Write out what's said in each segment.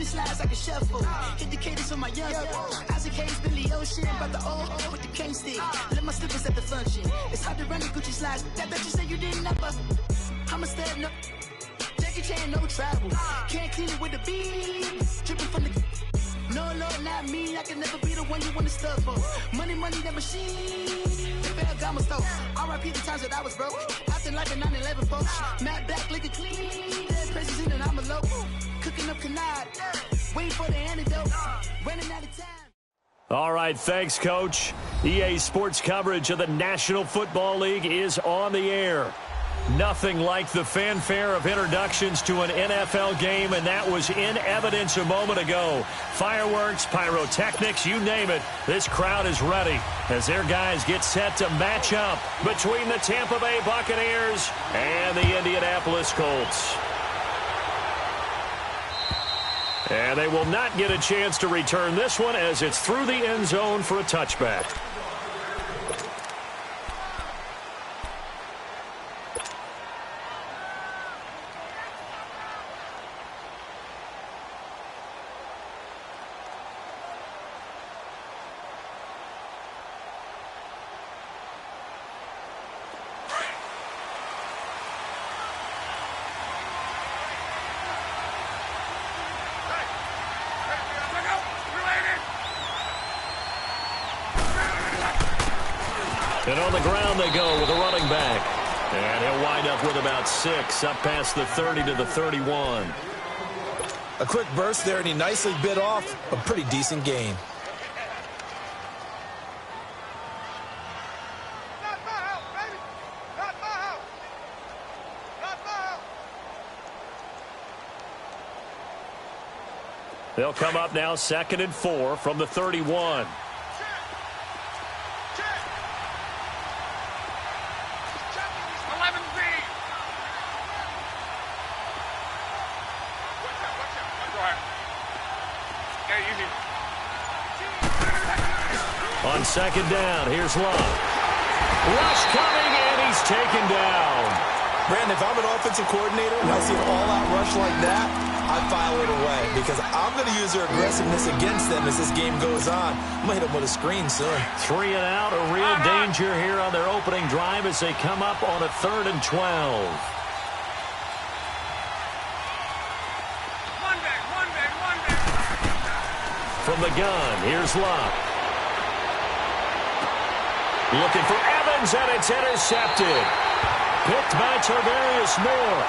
slides like a shuffle. Hit the cadence for my young. Isaac Hayes, Billy Ocean, about the old with the cane stick. Let my slippers at the function. It's hard to run the Gucci slides. That bet you said you didn't never. I'm a step, no. Jackie Chan, no travel. Can't clean it with the beat. Dripping from the. No, Lord, not me. I can never be the one you want to stuff for. Money, that machine. Got my stove. R.I.P. the times that I was broke. Acting like a 9/11 post. Matte black, liquor clean. Dead presses in and I'm a low. Cooking up canard. Waiting for the antidote. Running out of time. All right, thanks, Coach. EA Sports coverage of the National Football League is on the air. Nothing like the fanfare of introductions to an NFL game, and that was in evidence a moment ago. Fireworks, pyrotechnics, you name it. This crowd is ready as their guys get set to match up between the Tampa Bay Buccaneers and the Indianapolis Colts. And they will not get a chance to return this one as it's through the end zone for a touchback. And on the ground they go with a running back. And he'll wind up with about 6, up past the 30 to the 31. A quick burst there, and he nicely bit off a pretty decent gain. They'll come up now 2nd and 4 from the 31. On 2nd down, here's Love. Rush coming, and he's taken down. Brandon, if I'm an offensive coordinator and I see an all-out rush like that, I file it away because I'm going to use their aggressiveness against them as this game goes on. I'm going to hit them with a screen soon. 3 and out, a real danger here on their opening drive as they come up on a 3rd and 12. From the gun, here's Love. Looking for Evans, and it's intercepted. Picked by Tarvarius Moore.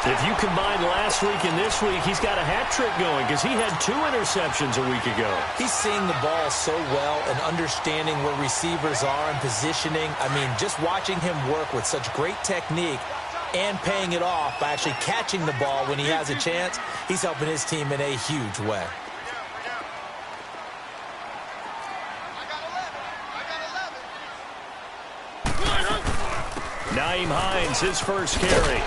If you combine last week and this week, he's got a hat trick going because he had 2 interceptions a week ago. He's seeing the ball so well and understanding where receivers are and positioning. I mean, just watching him work with such great technique and paying it off by actually catching the ball when he has a chance, he's helping his team in a huge way. Nyheim Hines, his first carry.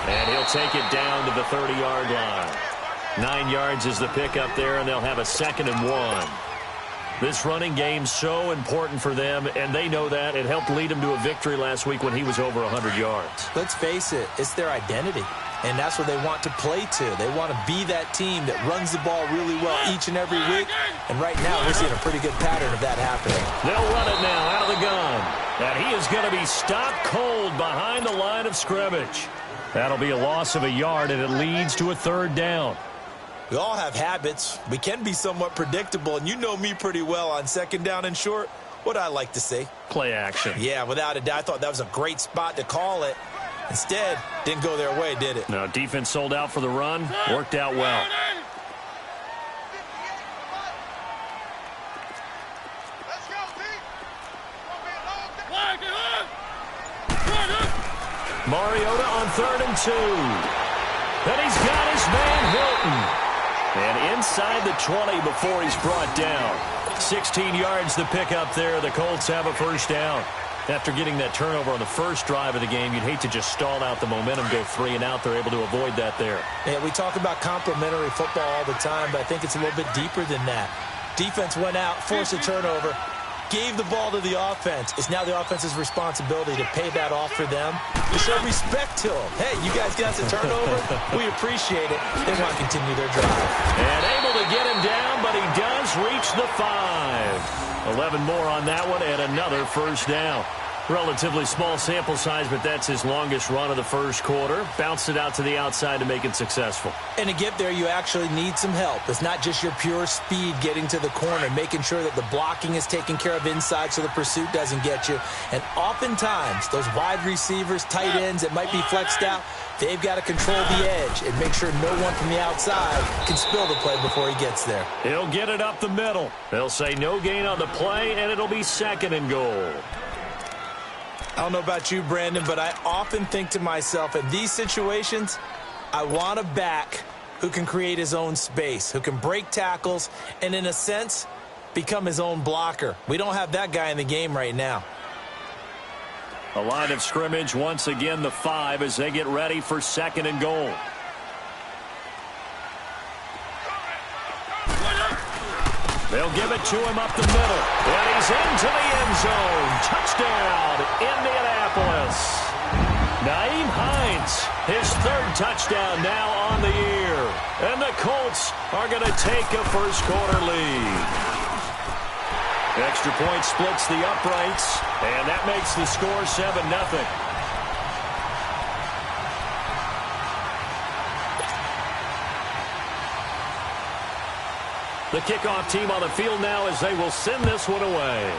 And he'll take it down to the 30-yard line. 9 yards is the pickup there, and they'll have a 2nd and 1. This running game so important for them, and they know that. It helped lead them to a victory last week when he was over 100 yards. Let's face it, it's their identity, and that's what they want to play to. They want to be that team that runs the ball really well each and every week, and right now we're seeing a pretty good pattern of that happening. They'll run it now out of the gun, and he is going to be stopped cold behind the line of scrimmage. That'll be a loss of a yard, and it leads to a 3rd down. We all have habits. We can be somewhat predictable, and you know me pretty well on 2nd down and short. What I like to see? Play action. Yeah, without a doubt. I thought that was a great spot to call it. Instead, didn't go their way, did it? No, defense sold out for the run. Worked out well. Mariota on 3rd and 2. And he's got his man Hilton. And inside the 20 before he's brought down. 16 yards the pickup there. The Colts have a 1st down. After getting that turnover on the first drive of the game, you'd hate to just stall out the momentum, go 3 and out. They're able to avoid that there. Yeah, we talk about complementary football all the time, but I think it's a little bit deeper than that. Defense went out, forced a turnover. gave the ball to the offense. It's now the offense's responsibility to pay that off for them, to show respect to them. Hey, you guys got the turnover? We appreciate it. They want to continue their drive. And able to get him down, but he does reach the 5. 11 more on that one and another first down. Relatively small sample size, but that's his longest run of the first quarter. Bounced it out to the outside to make it successful. And to get there, you actually need some help. It's not just your pure speed getting to the corner, making sure that the blocking is taken care of inside so the pursuit doesn't get you. And oftentimes, those wide receivers, tight ends that might be flexed out, they've got to control the edge and make sure no one from the outside can spill the play before he gets there. He'll get it up the middle. They'll say no gain on the play, and it'll be 2nd and goal. I don't know about you, Brandon, but I often think to myself, in these situations, I want a back who can create his own space, who can break tackles, and in a sense, become his own blocker. We don't have that guy in the game right now. A line of scrimmage, once again, the 5 as they get ready for 2nd and goal. They'll give it to him up the middle. And he's into the end zone. Touchdown, Indianapolis. Nyheim Hines, his 3rd touchdown now on the year. And the Colts are going to take a first-quarter lead. Extra point splits the uprights, and that makes the score 7-0. The kickoff team on the field now as they will send this one away.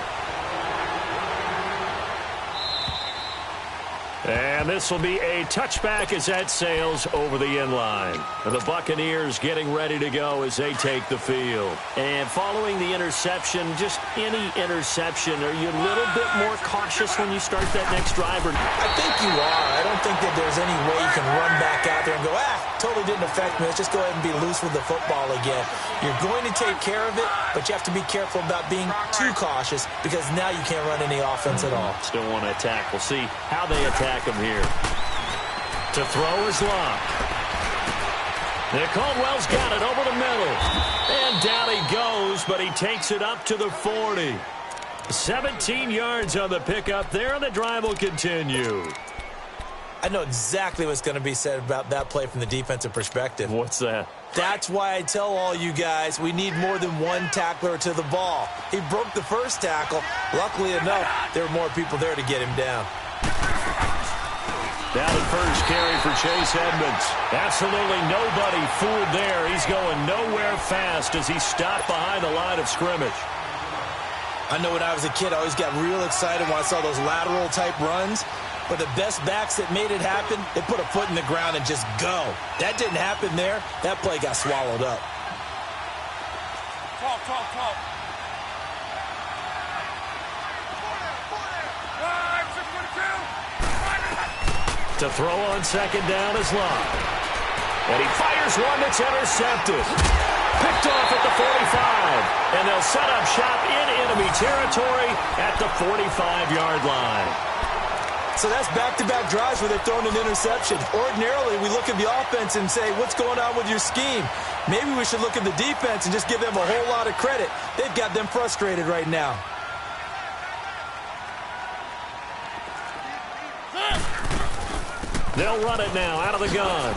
And this will be a touchback as that sails over the end line. The Buccaneers getting ready to go as they take the field. And following the interception, just any interception, are you a little bit more cautious when you start that next drive? I think you are. I don't think that there's any way you can run back out there and go, totally didn't affect me. Let's just go ahead and be loose with the football again. You're going to take care of it, but you have to be careful about being too cautious because now you can't run any offense at all. Still want to attack. We'll see how they attack him here. To throw is Locke. Nick Caldwell's got it over the middle. And down he goes, but he takes it up to the 40. 17 yards on the pickup there, and the drive will continue. I know exactly what's going to be said about that play from the defensive perspective. What's that? That's why I tell all you guys we need more than one tackler to the ball. He broke the first tackle. Luckily enough, there were more people there to get him down. Down at first carry for Chase Edmonds. Absolutely nobody fooled there. He's going nowhere fast as he stopped behind the line of scrimmage. I know when I was a kid, I always got real excited when I saw those lateral-type runs. But the best backs that made it happen, they put a foot in the ground and just go. That didn't happen there. That play got swallowed up. Talk. To throw on 2nd down is Locke. And he fires one that's intercepted. Picked off at the 45. And they'll set up shop in enemy territory at the 45-yard line. So that's back-to-back drives where they've thrown an interception. Ordinarily, we look at the offense and say, what's going on with your scheme? Maybe we should look at the defense and just give them a whole lot of credit. They've got them frustrated right now. They'll run it now out of the gun.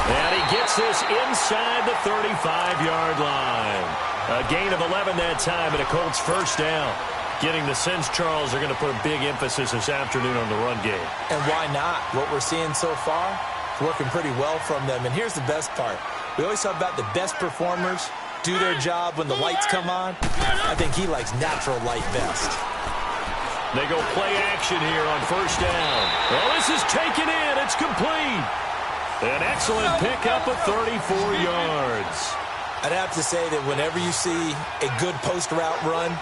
And he gets this inside the 35-yard line. A gain of 11 that time and a Colts first down. Getting the sense, Charles, they're going to put a big emphasis this afternoon on the run game. And why not? What we're seeing so far is working pretty well from them. And here's the best part. We always talk about the best performers do their job when the lights come on. I think he likes natural light best. They go play action here on first down. Well, this is taken in. It's complete. An excellent pickup of 34 yards. I'd have to say that whenever you see a good post route run,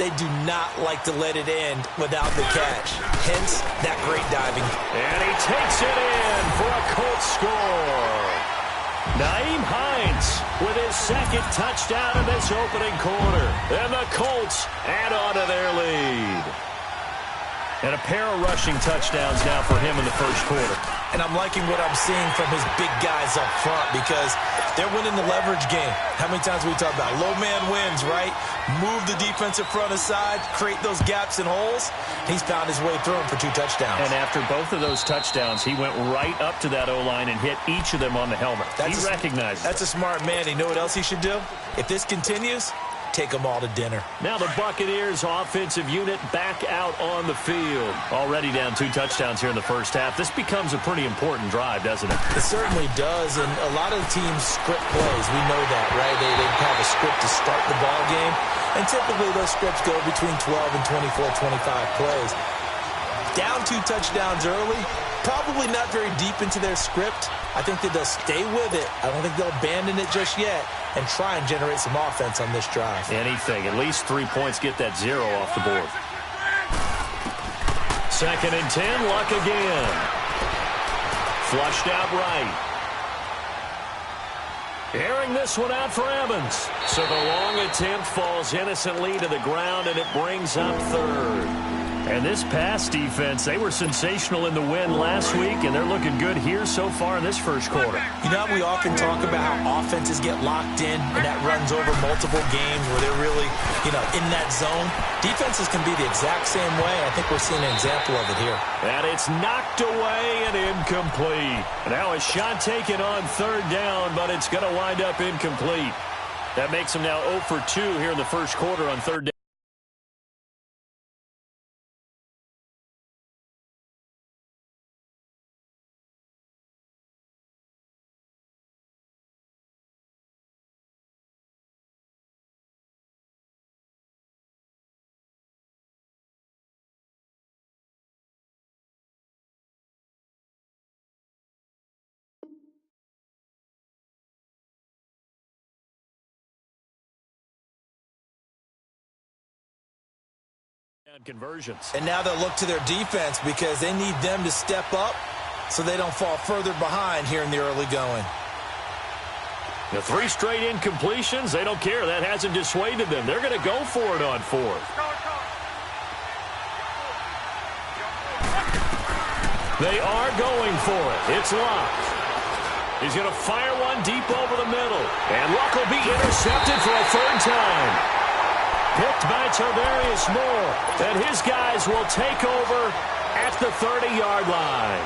they do not like to let it end without the catch. Hence, that great diving. And he takes it in for a Colts score. Nyheim Hines with his 2nd touchdown in this opening quarter. And the Colts add on to their lead. And a pair of rushing touchdowns now for him in the first quarter. And I'm liking what I'm seeing from his big guys up front because they're winning the leverage game. How many times we talk about low man wins, right? Move the defensive front aside, create those gaps and holes. He's found his way through them for 2 touchdowns. And after both of those touchdowns, he went right up to that O-line and hit each of them on the helmet. He recognized it. That's a smart man. You know what else he should do? If this continues, take them all to dinner. Now the Buccaneers offensive unit back out on the field. Already down 2 touchdowns here in the first half. This becomes a pretty important drive, doesn't it? It certainly does, and a lot of teams script plays. We know that, right? They have a script to start the ball game, and typically those scripts go between 12 and 24, 25 plays. Down 2 touchdowns early, probably not very deep into their script. I think that they'll stay with it. I don't think they'll abandon it just yet and try and generate some offense on this drive. Anything. At least 3 points, get that 0 off the board. 2nd and 10, Luck again. Flushed out right. Airing this one out for Evans. So the long attempt falls innocently to the ground, and it brings up 3rd. And this pass defense, they were sensational in the win last week, and they're looking good here so far in this first quarter. You know, we often talk about how offenses get locked in, and that runs over multiple games where they're really, in that zone. Defenses can be the exact same way. I think we're seeing an example of it here. And it's knocked away and incomplete. Now a shot taken on 3rd down, but it's going to wind up incomplete. That makes them now 0 for 2 here in the first quarter on 3rd down. Conversions. And now they'll look to their defense because they need them to step up so they don't fall further behind here in the early going. The 3 straight incompletions, they don't care. That hasn't dissuaded them. They're going to go for it on 4th. They are going for it. It's Luck. He's going to fire one deep over the middle. And Luck will be intercepted for a 3rd time. Picked by Tavarius Moore, and his guys will take over at the 30-yard line.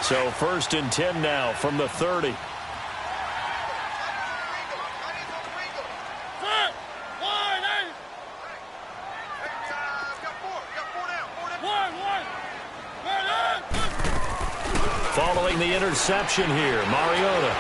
So 1st and 10 now from the 30. Following the interception here, Mariota.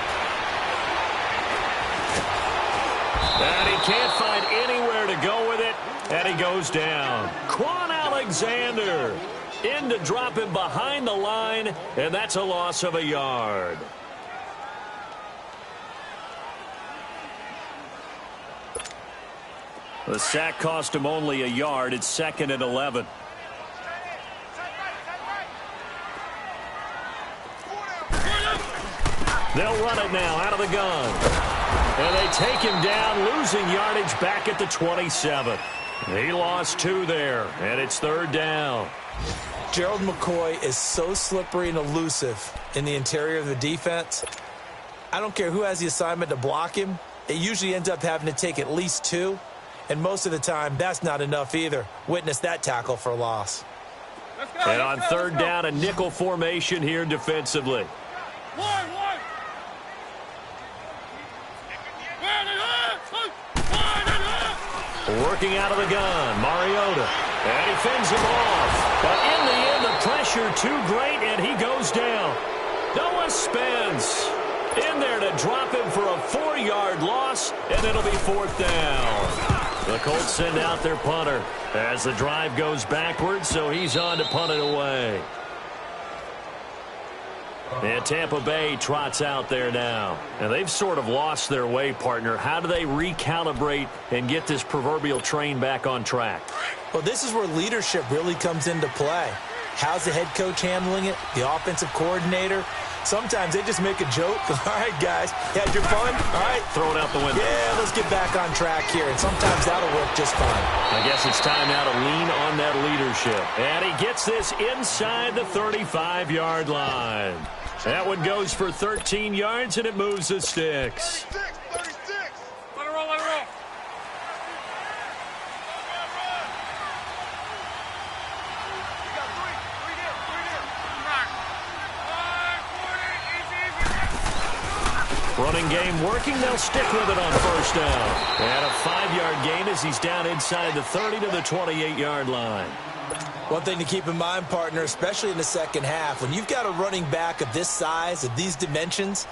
And he can't find anywhere to go with it, and he goes down. Quan Alexander in to drop him behind the line, and that's a loss of a yard. The sack cost him only a yard. It's 2nd and 11. They'll run it now out of the gun. And they take him down, losing yardage back at the 27. He lost 2 there, and it's 3rd down. Gerald McCoy is so slippery and elusive in the interior of the defense. I don't care who has the assignment to block him. It usually ends up having to take at least 2. And most of the time, that's not enough either. Witness that tackle for a loss. And on 3rd down, a nickel formation here defensively. Working out of the gun, Mariota. And he fends him off. But in the end, the pressure too great, and he goes down. Noah Spence in there to drop him for a 4-yard loss, and it'll be 4th down. The Colts send out their punter as the drive goes backwards, so he's on to punt it away. And Tampa Bay trots out there now. And they've sort of lost their way, partner. How do they recalibrate and get this proverbial train back on track? Well, this is where leadership really comes into play. How's the head coach handling it? The offensive coordinator? Sometimes they just make a joke. All right, guys, you had your fun? All right. Throw it out the window. Yeah, let's get back on track here, and sometimes that'll work just fine. I guess it's time now to lean on that leadership. And he gets this inside the 35-yard line. That one goes for 13 yards, and it moves the sticks. 36. Let it roll, let it roll. Running game working. They'll stick with it on first down. And a 5-yard gain as he's down inside the 30 to the 28-yard line. One thing to keep in mind, partner, especially in the second half, when you've got a running back of this size, of these dimensions,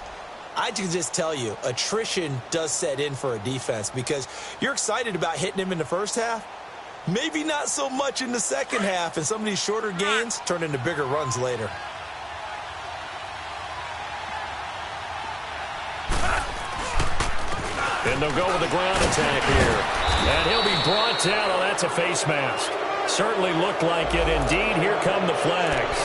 I can just tell you, attrition does set in for a defense because you're excited about hitting him in the first half. Maybe not so much in the second half, and some of these shorter gains turn into bigger runs later. And they'll go with the ground attack here. And he'll be brought down. Oh, that's a face mask. Certainly looked like it. Indeed, here come the flags.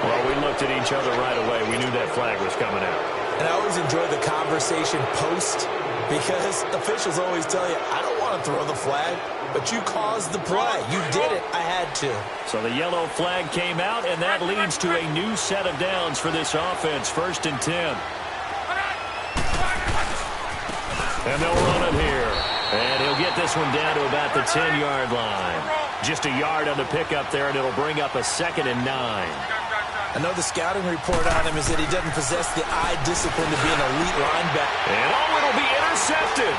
Well, we looked at each other right away. We knew that flag was coming out. And I always enjoy the conversation post because officials always tell you, I don't want to throw the flag, but you caused the play. You did it. I had to. So the yellow flag came out, and that leads to a new set of downs for this offense. 1st and 10. And they'll run it here. And he'll get this one down to about the 10-yard line. Just a yard on the pickup there, and it'll bring up a 2nd and 9. I know the scouting report on him is that he doesn't possess the eye discipline to be an elite linebacker. And it'll be intercepted.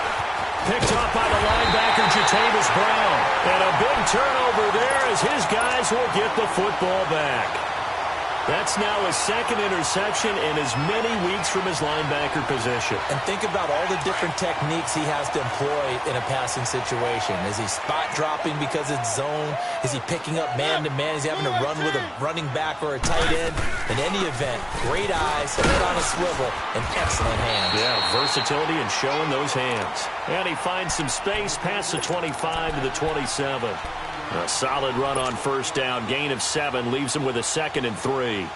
Picked up by the linebacker, Jatavis Brown. And a big turnover there as his guys will get the football back. That's now his 2nd interception in as many weeks from his linebacker position. And think about all the different techniques he has to employ in a passing situation. Is he spot dropping because it's zone? Is he picking up man-to-man? Is he having to run with a running back or a tight end? In any event, great eyes, head on a swivel, and excellent hands. Yeah, versatility and showing those hands. And he finds some space past the 25 to the 27. A solid run on first down. Gain of 7 leaves him with a 2nd and 3.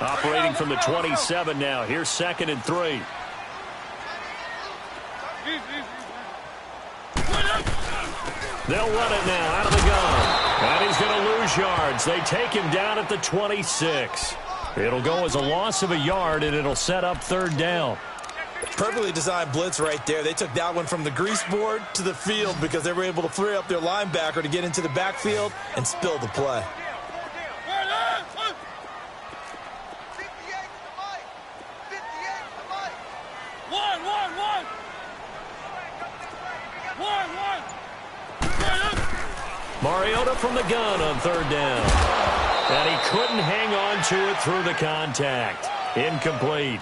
Operating from the 27 now. Here's 2nd and 3. They'll run it now out of the gun. And he's going to lose yards. They take him down at the 26. It'll go as a loss of a yard, and it'll set up 3rd down. Perfectly designed blitz right there. They took that one from the grease board to the field because they were able to free up their linebacker to get into the backfield and spill the play. Mariota from the gun on 3rd down. And he couldn't hang on to it through the contact. Incomplete.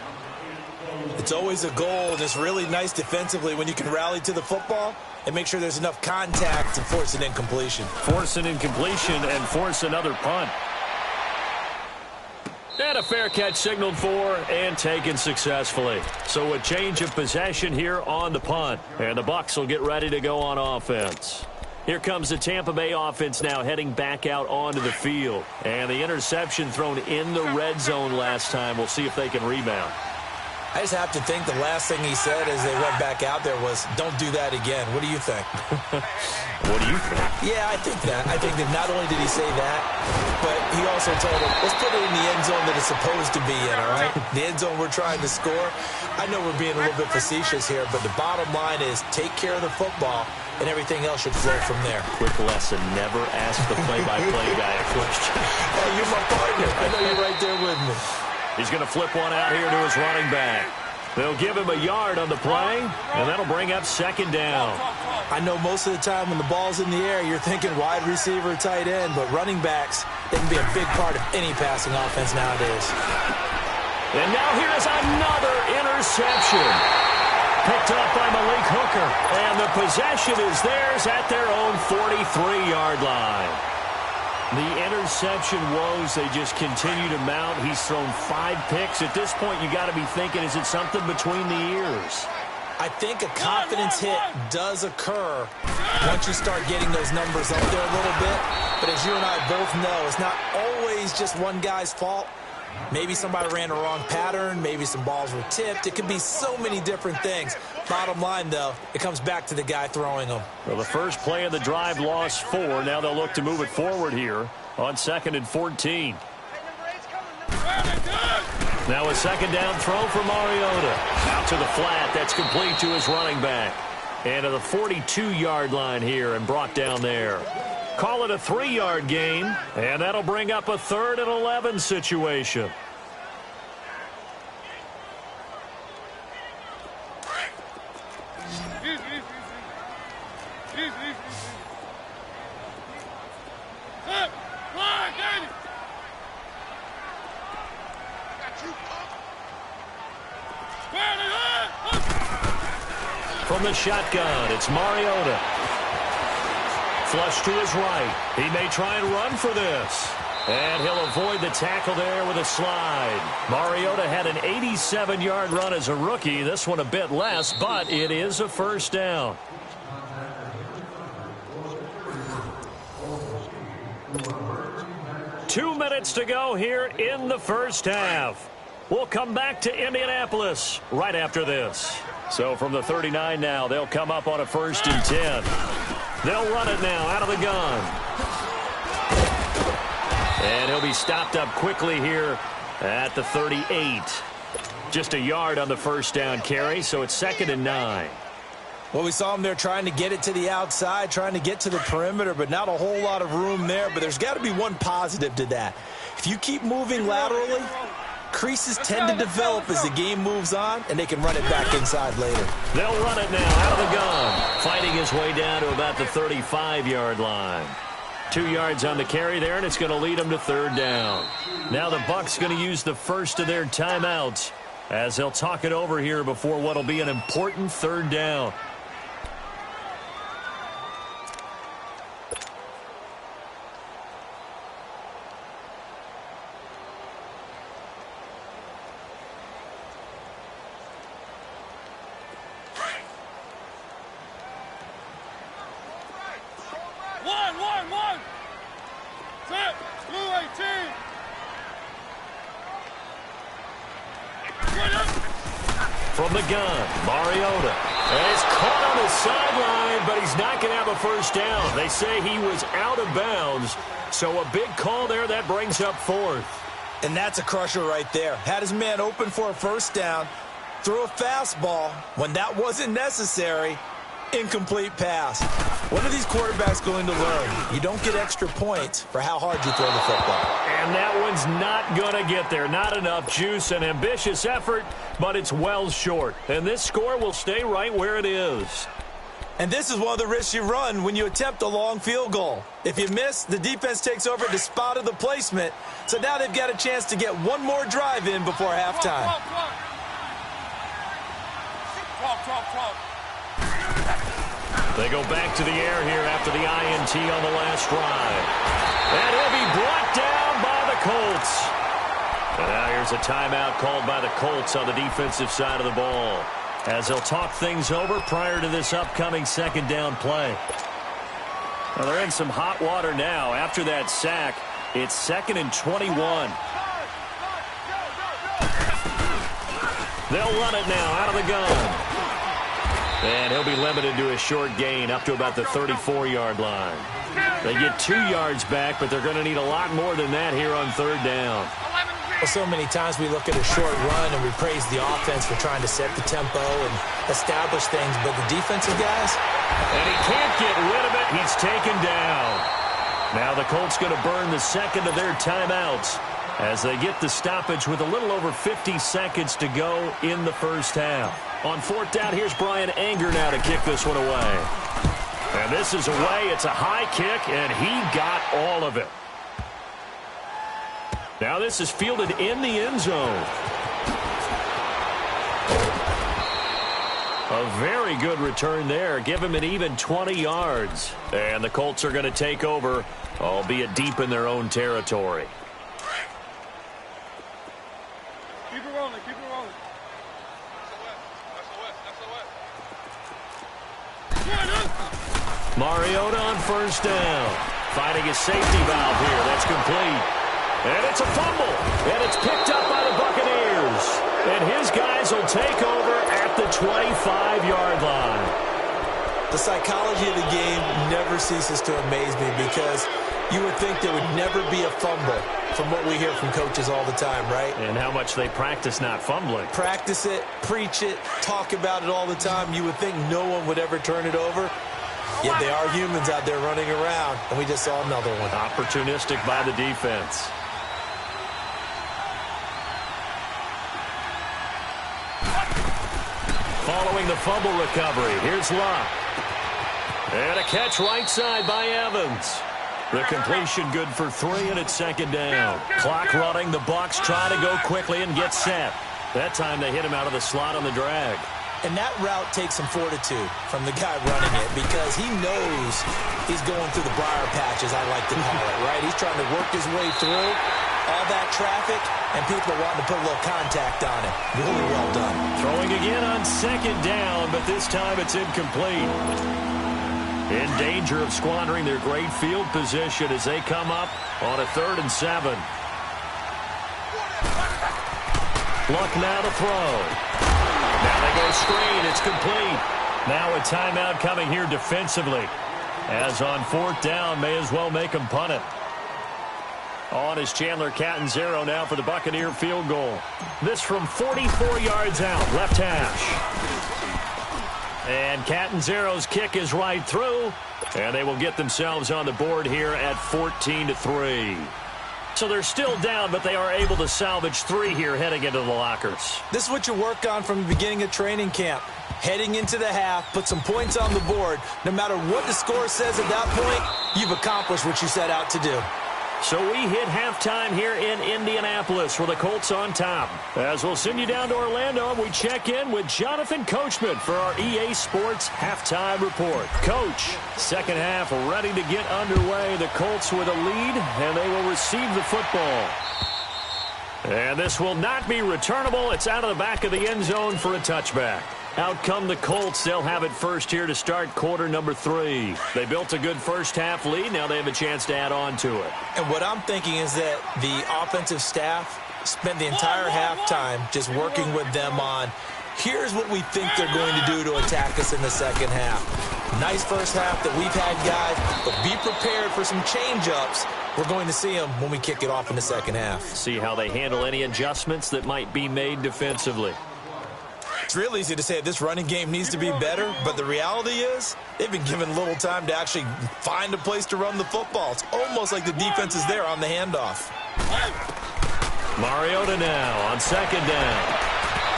It's always a goal, and it's really nice defensively when you can rally to the football and make sure there's enough contact to force an incompletion. Force an incompletion and force another punt. And a fair catch signaled for and taken successfully. So a change of possession here on the punt. And the Bucs will get ready to go on offense. Here comes the Tampa Bay offense now heading back out onto the field. And the interception thrown in the red zone last time. We'll see if they can rebound. I just have to think the last thing he said as they went back out there was, don't do that again. What do you think? What do you think? Yeah, I think that. I think that not only did he say that, but he also told him, let's put it in the end zone that it's supposed to be in, all right? The end zone we're trying to score. I know we're being a little bit facetious here, but the bottom line is take care of the football, and everything else should flow from there. Quick lesson, never ask the play-by-play guy a question. Hey, you're my partner. I know you're right there with me. He's going to flip one out here to his running back. They'll give him a yard on the play, and that'll bring up 2nd down. I know most of the time when the ball's in the air, you're thinking wide receiver, tight end, but running backs, they can be a big part of any passing offense nowadays. And now here's another interception. Picked up by Malik Hooker, and the possession is theirs at their own 43-yard line. The interception woes, they just continue to mount. He's thrown 5 picks. At this point, you got to be thinking, is it something between the ears? I think a confidence hit does occur once you start getting those numbers up there a little bit. But as you and I both know, it's not always just one guy's fault. Maybe somebody ran the wrong pattern. Maybe some balls were tipped. It could be so many different things. Bottom line, though, it comes back to the guy throwing them. Well, the first play of the drive lost 4. Now they'll look to move it forward here on 2nd and 14. Now a second down throw for Mariota. Out to the flat. That's complete to his running back. And to the 42-yard line here and brought down there. Call it a 3-yard gain, and that'll bring up a 3rd and 11 situation. From the shotgun, it's Mariota. Flush to his right. He may try and run for this. And he'll avoid the tackle there with a slide. Mariota had an 87-yard run as a rookie. This one a bit less, but it is a first down. Two minutes to go here in the first half. We'll come back to Indianapolis right after this. So from the 39 now, they'll come up on a 1st and 10. They'll run it now out of the gun. And he'll be stopped up quickly here at the 38. Just a yard on the first down carry, so it's 2nd and 9. Well, we saw him there trying to get it to the outside, trying to get to the perimeter, but not a whole lot of room there. But there's got to be one positive to that. If you keep moving laterally, creases tend to develop as the game moves on, and they can run it back inside later. They'll run it now out of the gun, fighting his way down to about the 35-yard line. 2 yards on the carry there, and it's going to lead them to 3rd down. Now the Bucs going to use the first of their timeouts as they'll talk it over here before what will be an important 3rd down. From the gun, Mariota. And it's caught on the sideline, but he's not going to have a first down. They say he was out of bounds, so a big call there that brings up 4th. And that's a crusher right there. Had his man open for a first down, threw a fastball when that wasn't necessary. Incomplete pass. What are these quarterbacks going to learn? You don't get extra points for how hard you throw the football. And that one's not going to get there. Not enough juice. An ambitious effort, but it's well short. And this score will stay right where it is. And this is one of the risks you run when you attempt a long field goal. If you miss, the defense takes over at the spot of the placement. So now they've got a chance to get one more drive in before halftime. They go back to the air here after the INT on the last drive. And he'll be brought down by the Colts. And now here's a timeout called by the Colts on the defensive side of the ball, as they'll talk things over prior to this upcoming 2nd down play. Well, they're in some hot water now. After that sack, it's 2nd and 21. They'll run it now out of the gun. And he'll be limited to a short gain up to about the 34-yard line. They get 2 yards back, but they're going to need a lot more than that here on 3rd down. Well, so many times we look at a short run and we praise the offense for trying to set the tempo and establish things, but the defensive guys? And he can't get rid of it. He's taken down. Now the Colts going to burn the second of their timeouts as they get the stoppage with a little over 50 seconds to go in the first half. On 4th down, here's Brian Anger now to kick this one away. And this is away. It's a high kick, and he got all of it. Now this is fielded in the end zone. A very good return there. Give him an even 20 yards. And the Colts are going to take over, albeit deep in their own territory. Keep it rolling, keep it rolling. Mariota on first down. Finding a safety valve here. That's complete. And it's a fumble. And it's picked up by the Buccaneers. And his guys will take over at the 25-yard line. The psychology of the game never ceases to amaze me because you would think there would never be a fumble from what we hear from coaches all the time, right? And how much they practice not fumbling. Practice it, preach it, talk about it all the time. You would think no one would ever turn it over. Yet they are humans out there running around, and we just saw another one. Opportunistic by the defense. Following the fumble recovery, here's Luck. And a catch right side by Evans. The completion good for 3, and it's second down. Clock running. The Bucs try to go quickly and get set. That time they hit him out of the slot on the drag. And that route takes some fortitude from the guy running it because he knows he's going through the briar patch, as I like to call it, right? He's trying to work his way through all that traffic, and people are wanting to put a little contact on it. Really well done. Throwing again on second down, but this time it's incomplete. In danger of squandering their great field position as they come up on a 3rd and 7. Luck now to throw. Now they go screen. It's complete. Now a timeout coming here defensively. As on 4th down, may as well make them punt it. On is Chandler Catanzaro now for the Buccaneer field goal. This from 44 yards out, left hash. And Catanzaro's kick is right through, and they will get themselves on the board here at 14-3. So they're still down, but they are able to salvage 3 here heading into the lockers. This is what you work on from the beginning of training camp. Heading into the half, put some points on the board. No matter what the score says at that point, you've accomplished what you set out to do. So we hit halftime here in Indianapolis with the Colts on top. As we'll send you down to Orlando, we check in with Jonathan Coachman for our EA Sports Halftime Report. Coach, second half ready to get underway. The Colts with a lead, and they will receive the football. And this will not be returnable. It's out of the back of the end zone for a touchback. Out come the Colts. They'll have it first here to start quarter number 3. They built a good first half lead. Now they have a chance to add on to it. And what I'm thinking is that the offensive staff spent the entire halftime just working with them on, here's what we think they're going to do to attack us in the second half. Nice first half that we've had, guys, but be prepared for some change-ups. We're going to see them when we kick it off in the second half. See how they handle any adjustments that might be made defensively. It's real easy to say this running game needs to be better, but the reality is they've been given little time to actually find a place to run the football. It's almost like the defense is there on the handoff. Mariota now on second down.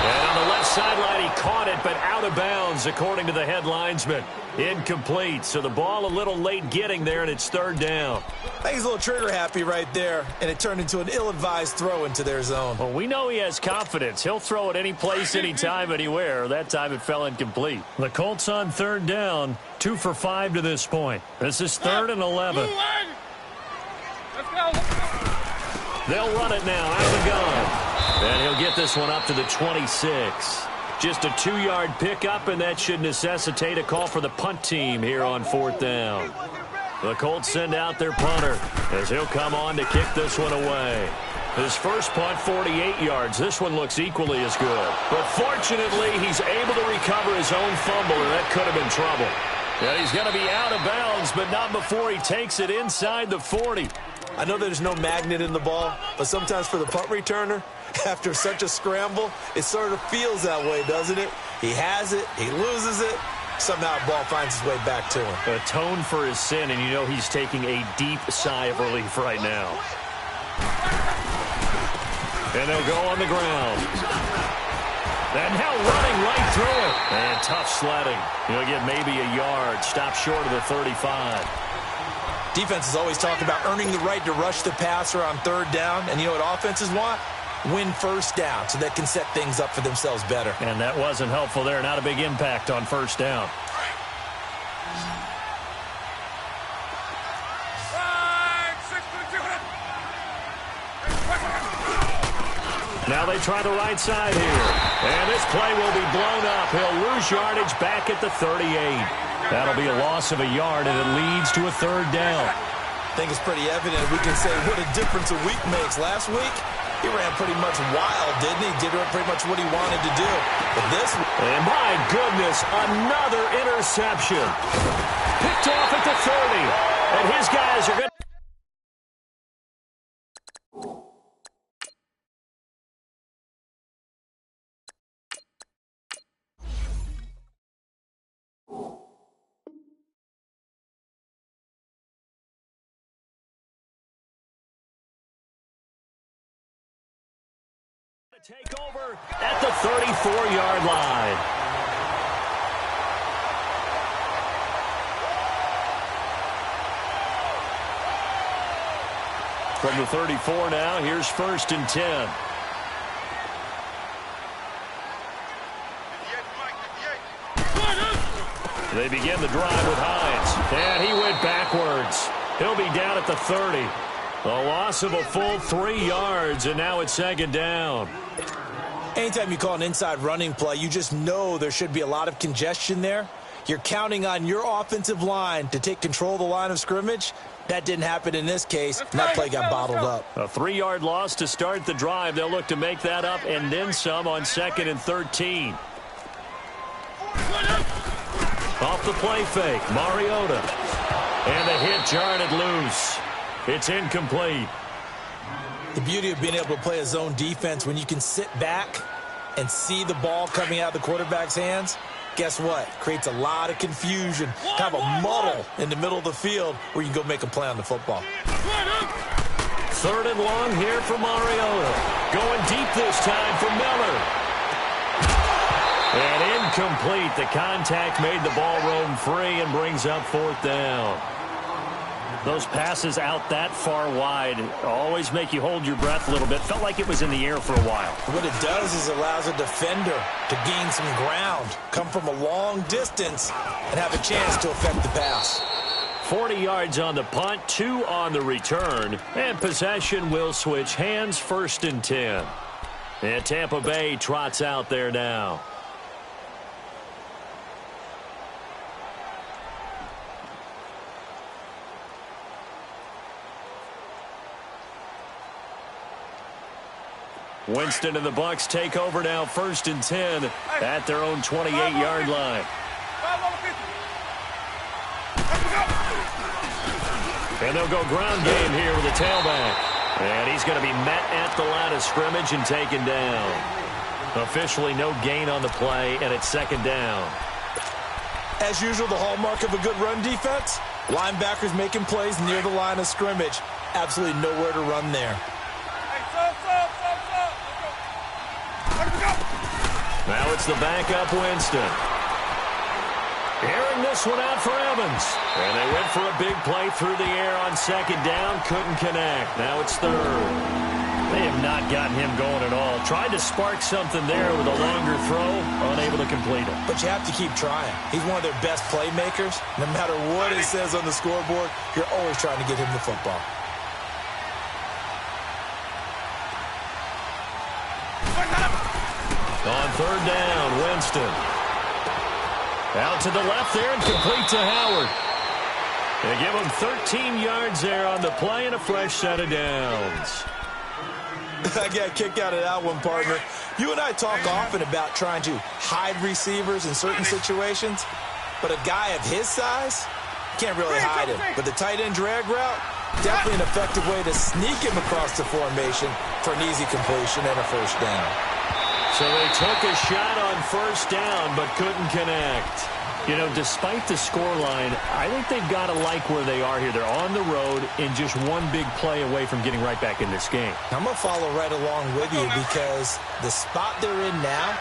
And on the left sideline, he caught it, but out of bounds, according to the head linesman. Incomplete, so the ball a little late getting there, and it's 3rd down. I think he's a little trigger-happy right there, and it turned into an ill-advised throw into their zone. Well, we know he has confidence. He'll throw it any place, anytime, anywhere. That time it fell incomplete. The Colts on 3rd down, 2 for 5 to this point. This is 3rd and 11. They'll run it now out of the gun. And he'll get this one up to the 26. Just a 2-yard pickup, and that should necessitate a call for the punt team here on 4th down. The Colts send out their punter as he'll come on to kick this one away. His first punt, 48 yards. This one looks equally as good. But fortunately, he's able to recover his own fumble, and that could have been trouble. And he's going to be out of bounds, but not before he takes it inside the 40. I know there's no magnet in the ball, but sometimes for the punt returner, after such a scramble, it sort of feels that way, doesn't it? He has it, he loses it, somehow the ball finds its way back to him. Atone for his sin, and you know he's taking a deep sigh of relief right now. And they'll go on the ground. And now running right through it. And tough sledding. He'll get maybe a yard, stop short of the 35. Defenses always talk about earning the right to rush the passer on 3rd down, and you know what offenses want? Win first down so they can set things up for themselves better. And that wasn't helpful there. Not a big impact on 1st down. Now they try the right side here. And this play will be blown up. He'll lose yardage back at the 38. That'll be a loss of a yard, and it leads to a third down. I think it's pretty evident we can say what a difference a week makes. Last week, he ran pretty much wild, didn't he? Did pretty much what he wanted to do. But this... And my goodness, another interception. Picked off at the 30. And his guys are going to... take over at the 34-yard line. From the 34 now, here's 1st and 10. They begin the drive with Hines, and he went backwards. He'll be down at the 30. A loss of a full 3 yards, and now it's 2nd down. Anytime you call an inside running play, you just know there should be a lot of congestion there. You're counting on your offensive line to take control of the line of scrimmage. That didn't happen in this case, and that play got bottled up. A 3-yard loss to start the drive. They'll look to make that up and then some on 2nd and 13. Off the play fake, Mariota. And the hit jarred it loose. It's incomplete. The beauty of being able to play a zone defense when you can sit back and see the ball coming out of the quarterback's hands, guess what? Creates a lot of confusion, kind of a muddle in the middle of the field where you can go make a play on the football. 3rd and long here for Mariota. Going deep this time for Miller. And incomplete. The contact made the ball roam free and brings up 4th down. Those passes out that far wide always make you hold your breath a little bit. Felt like it was in the air for a while. What it does is allows a defender to gain some ground, come from a long distance, and have a chance to affect the pass. 40 yards on the punt, 2 on the return, and possession will switch hands. 1st and 10. And Tampa Bay trots out there now. Winston and the Bucs take over now, 1st and 10 at their own 28-yard line. And they'll go ground game here with a tailback. And he's going to be met at the line of scrimmage and taken down. Officially no gain on the play, and it's 2nd down. As usual, the hallmark of a good run defense, linebackers making plays near the line of scrimmage. Absolutely nowhere to run there. Now it's the backup Winston. Airing this one out for Evans. And they went for a big play through the air on 2nd down. Couldn't connect. Now it's 3rd. They have not gotten him going at all. Tried to spark something there with a longer throw. Unable to complete it. But you have to keep trying. He's one of their best playmakers. No matter what it says on the scoreboard, you're always trying to get him the football. On 3rd down, Winston. Out to the left there and complete to Howard. They give him 13 yards there on the play and a fresh set of downs. I got a kick out of that one, partner. You and I talk often about trying to hide receivers in certain situations, but a guy of his size can't really hide him. But the tight end drag route, definitely an effective way to sneak him across the formation for an easy completion and a 1st down. So they took a shot on 1st down, but couldn't connect. You know, despite the scoreline, I think they've got to like where they are here. They're on the road and just one big play away from getting right back in this game. I'm going to follow right along with you because the spot they're in now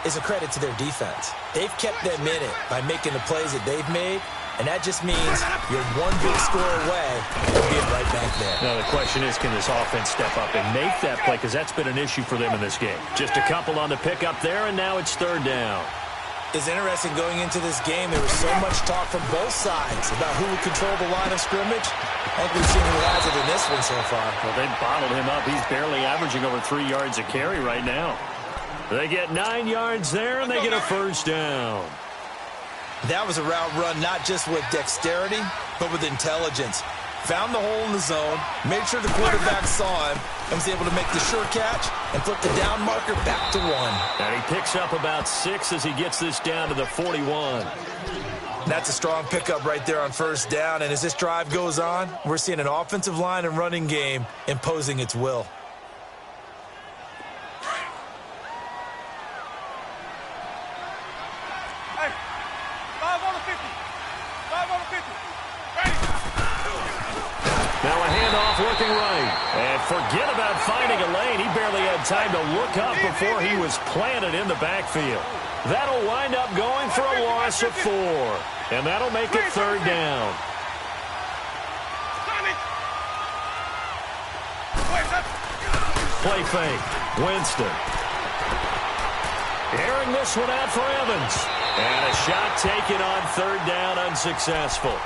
is a credit to their defense. They've kept them in it by making the plays that they've made, and that just means you're one big score away from being right back there. Now the question is, can this offense step up and make that play? Because that's been an issue for them in this game. Just a couple on the pickup there, and now it's 3rd down. It's interesting going into this game. There was so much talk from both sides about who would control the line of scrimmage. I think we've seen who has it in this one so far. Well, they bottled him up. He's barely averaging over 3 yards a carry right now. They get 9 yards there, and they get a 1st down. That was a route run not just with dexterity, but with intelligence. Found the hole in the zone, made sure the quarterback saw him, and was able to make the sure catch and flip the down marker back to 1. And he picks up about 6 as he gets this down to the 41. That's a strong pickup right there on first down, and as this drive goes on, we're seeing an offensive line and running game imposing its will. Hey, 5 on the 50. 5 on the 50. Ready. Now a handoff looking right. And forget about finding a lane. He barely had time to look up before he was planted in the backfield. That'll wind up going for a loss of 4. And that'll make it 3rd down. Play fake. Winston. Airing this one out for Evans. And a shot taken on 3rd down, unsuccessful.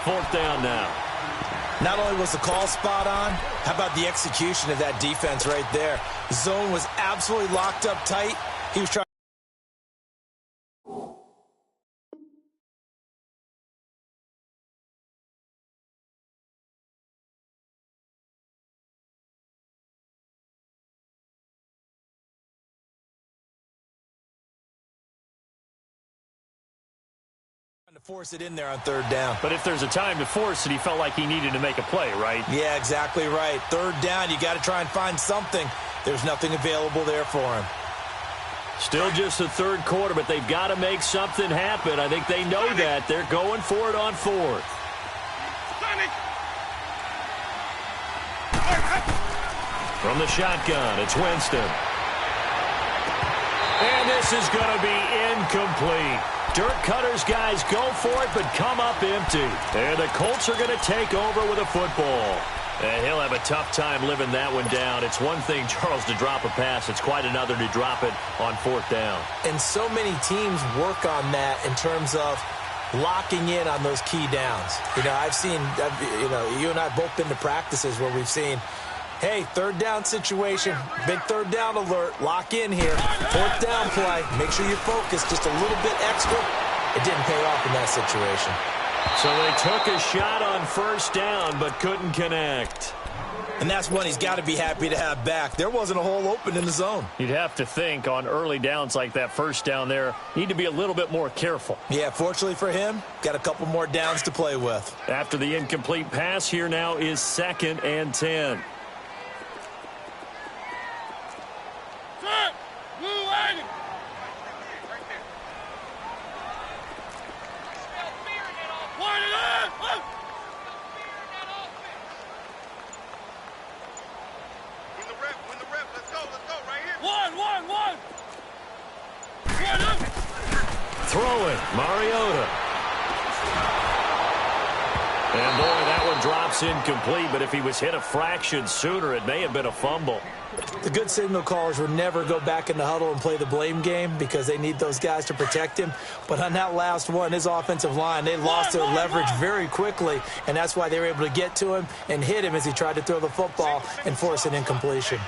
4th down now. Not only was the call spot on, how about the execution of that defense right there? The zone was absolutely locked up tight. He was trying to force it in there on 3rd down. But if there's a time to force it, he felt like he needed to make a play, right? Yeah, exactly right. 3rd down, you got to try and find something. There's nothing available there for him. Still just the 3rd quarter, but they've got to make something happen. I think they know that. They're going for it on 4th. From the shotgun, it's Winston. And this is going to be incomplete. Dirk Cutter's guys go for it, but come up empty. And the Colts are going to take over with a football. And he'll have a tough time living that one down. It's one thing, Charles, to drop a pass. It's quite another to drop it on 4th down. And so many teams work on that in terms of locking in on those key downs. You know, you and I have both been to practices where we've seen, hey, 3rd down situation, big 3rd down alert, lock in here. 4th down play, make sure you focus just a little bit extra. It didn't pay off in that situation. So they took a shot on 1st down but couldn't connect. And that's one he's got to be happy to have back. There wasn't a hole open in the zone. You'd have to think on early downs like that 1st down there, need to be a little bit more careful. Yeah, fortunately for him, got a couple more downs to play with. After the incomplete pass, here now is 2nd and 10. Throwing, Mariota. And boy, that one drops incomplete, but if he was hit a fraction sooner, it may have been a fumble. The good signal callers will never go back in the huddle and play the blame game because they need those guys to protect him. But on that last one, his offensive line, they lost their leverage very quickly, and that's why they were able to get to him and hit him as he tried to throw the football and force an incompletion.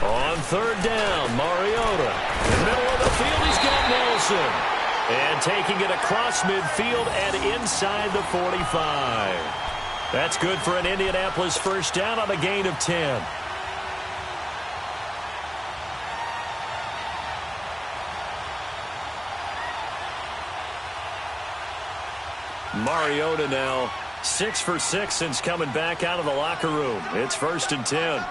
On 3rd down, Mariota. In the middle of the field, he's got Nelson. And taking it across midfield and inside the 45. That's good for an Indianapolis 1st down on a gain of 10. Mariota now 6 for 6 since coming back out of the locker room. It's 1st and 10.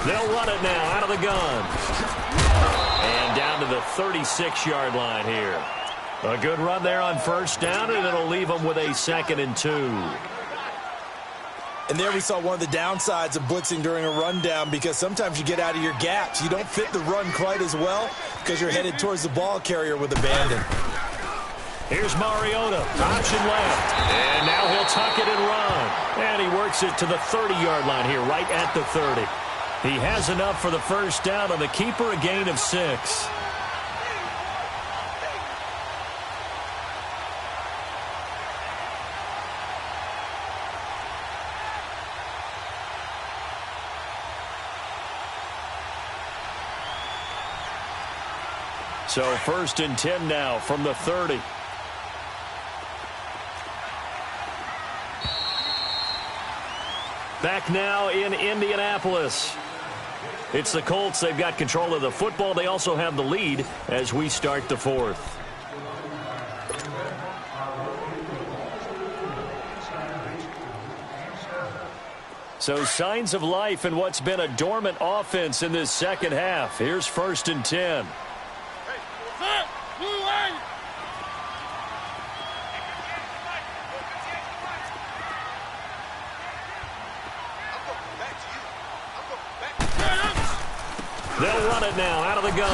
They'll run it now out of the gun. And down to the 36-yard line here. A good run there on 1st down, and it'll leave them with a 2nd and 2. And there we saw one of the downsides of blitzing during a rundown because sometimes you get out of your gaps. You don't fit the run quite as well because you're headed towards the ball carrier with abandon. Here's Mariota, option left. And now he'll tuck it and run. And he works it to the 30-yard line here, right at the 30. He has enough for the 1st down on the keeper, a gain of 6. So 1st and 10 now from the 30. Back now in Indianapolis. It's the Colts. They've got control of the football. They also have the lead as we start the 4th. So signs of life in what's been a dormant offense in this second half. Here's 1st and 10. They'll run it now out of the gun.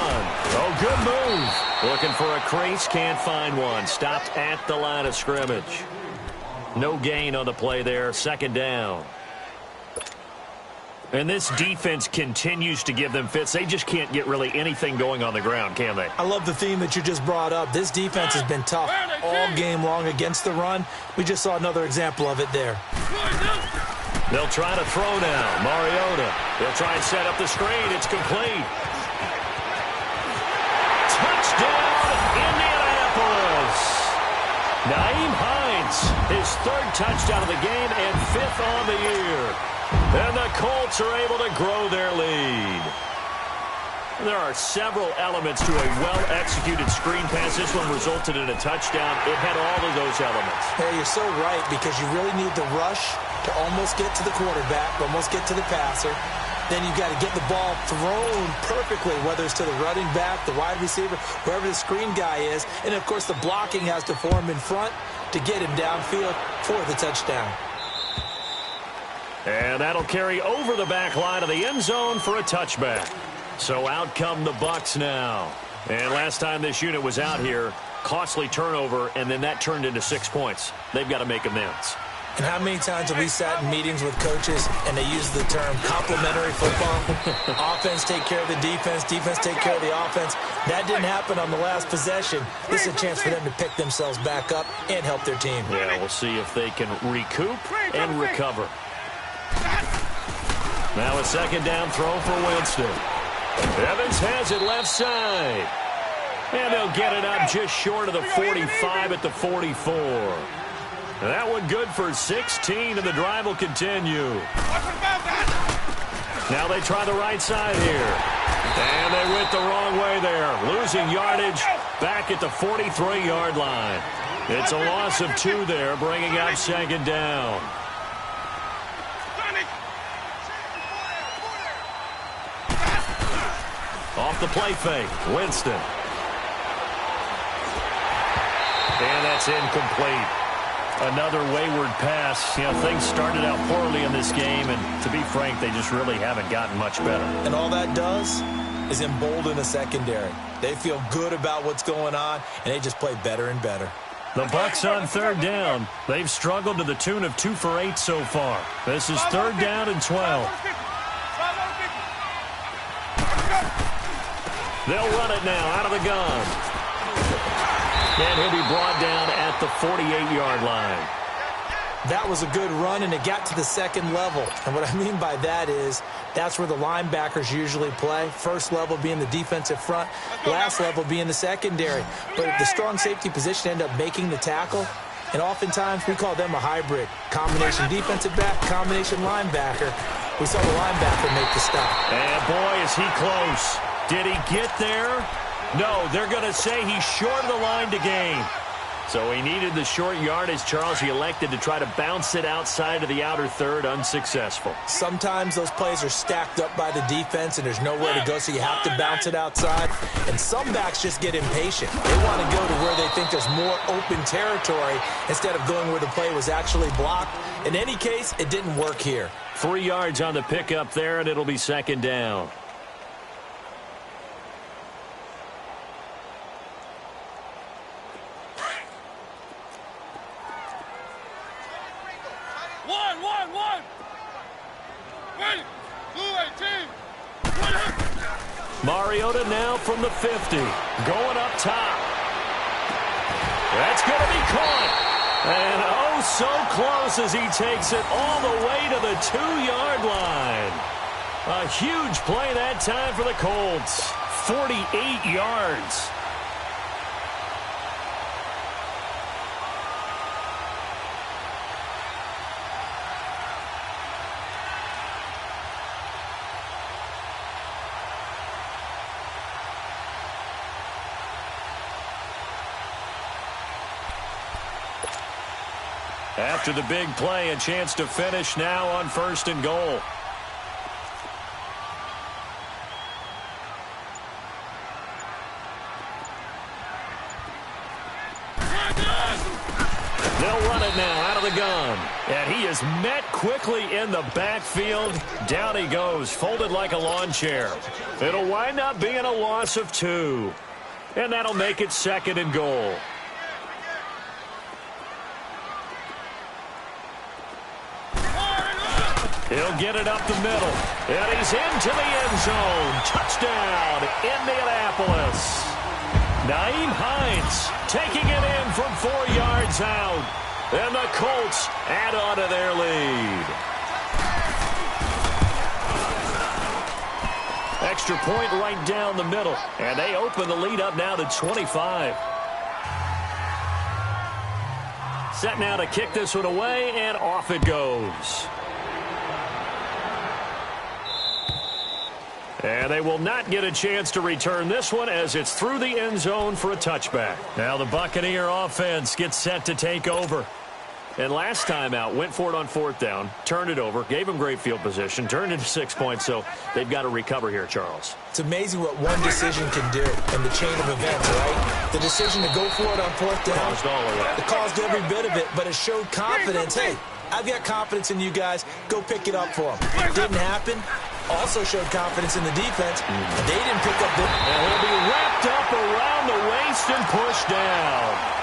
Oh, good move. Looking for a crease, can't find one. Stopped at the line of scrimmage. No gain on the play there. 2nd down. And this defense continues to give them fits. They just can't get really anything going on the ground, can they? I love the theme that you just brought up. This defense has been tough all game long against the run. We just saw another example of it there. They'll try to throw now. Mariota. They'll try and set up the screen. It's complete. Touchdown, Indianapolis. Nyheim Hines, his 3rd touchdown of the game and 5th on the year. And the Colts are able to grow their lead. There are several elements to a well-executed screen pass. This one resulted in a touchdown. It had all of those elements. Hey, you're so right, because you really need the rush to almost get to the quarterback, almost get to the passer. Then you've got to get the ball thrown perfectly, whether it's to the running back, the wide receiver, wherever the screen guy is. And, of course, the blocking has to form in front to get him downfield for the touchdown. And that'll carry over the back line of the end zone for a touchback. So out come the Bucs now. And last time this unit was out here, costly turnover, and then that turned into 6 points. They've got to make amends. And how many times have we sat in meetings with coaches and they use the term complementary football? Offense take care of the defense, defense take care of the offense. That didn't happen on the last possession. This is a chance for them to pick themselves back up and help their team. Yeah, we'll see if they can recoup and recover. Now a 2nd down throw for Winston. Evans has it left side. And they'll get it up just short of the 45 at the 44. That one good for 16, and the drive will continue. Now they try the right side here. And they went the wrong way there. Losing yardage back at the 43-yard line. It's a loss of 2 there, bringing up 2nd down. Off the play fake, Winston. And that's incomplete. Another wayward pass. You know, things started out poorly in this game, and to be frank, they just really haven't gotten much better. And all that does is embolden the secondary. They feel good about what's going on, and they just play better and better. The Bucs on 3rd down. They've struggled to the tune of 2 for 8 so far. This is 3rd down and 12. They'll run it now out of the gun. And he'll be brought down at the 48-yard line. That was a good run, and it got to the 2nd level. And what I mean by that is that's where the linebackers usually play. First level being the defensive front, last level being the secondary. But the strong safety position ended up making the tackle. And oftentimes we call them a hybrid. Combination defensive back, combination linebacker. We saw the linebacker make the stop. And boy, is he close. Did he get there? No, they're going to say he's short of the line to gain. So he needed the short yardage, Charles. He elected to try to bounce it outside of the outer third, unsuccessful. Sometimes those plays are stacked up by the defense and there's nowhere to go, so you have to bounce it outside. And some backs just get impatient. They want to go to where they think there's more open territory instead of going where the play was actually blocked. In any case, it didn't work here. 3 yards on the pickup there, and it'll be 2nd down. Mariota now from the 50, going up top. That's going to be caught. And oh, so close as he takes it all the way to the 2-yard line. A huge play that time for the Colts. 48 yards. After the big play, a chance to finish now on 1st and goal. They'll run it now out of the gun. And he is met quickly in the backfield. Down he goes, folded like a lawn chair. It'll wind up being a loss of 2. And that'll make it 2nd and goal. He'll get it up the middle. And he's into the end zone. Touchdown, Indianapolis. Nyheim Hines taking it in from 4 yards out. And the Colts add on to their lead. Extra point right down the middle. And they open the lead up now to 25. Set now to kick this one away, and off it goes. And they will not get a chance to return this one as it's through the end zone for a touchback. Now the Buccaneer offense gets set to take over. And last time out, went for it on 4th down, turned it over, gave them great field position, turned it to 6 points, so they've got to recover here, Charles. It's amazing what one decision can do in the chain of events, right? The decision to go for it on 4th down. Caused all of that. It caused every bit of it, but it showed confidence. Hey, I've got confidence in you guys. Go pick it up for them. Didn't happen. Also showed confidence in the defense. They didn't pick up the... And he'll be wrapped up around the waist and pushed down.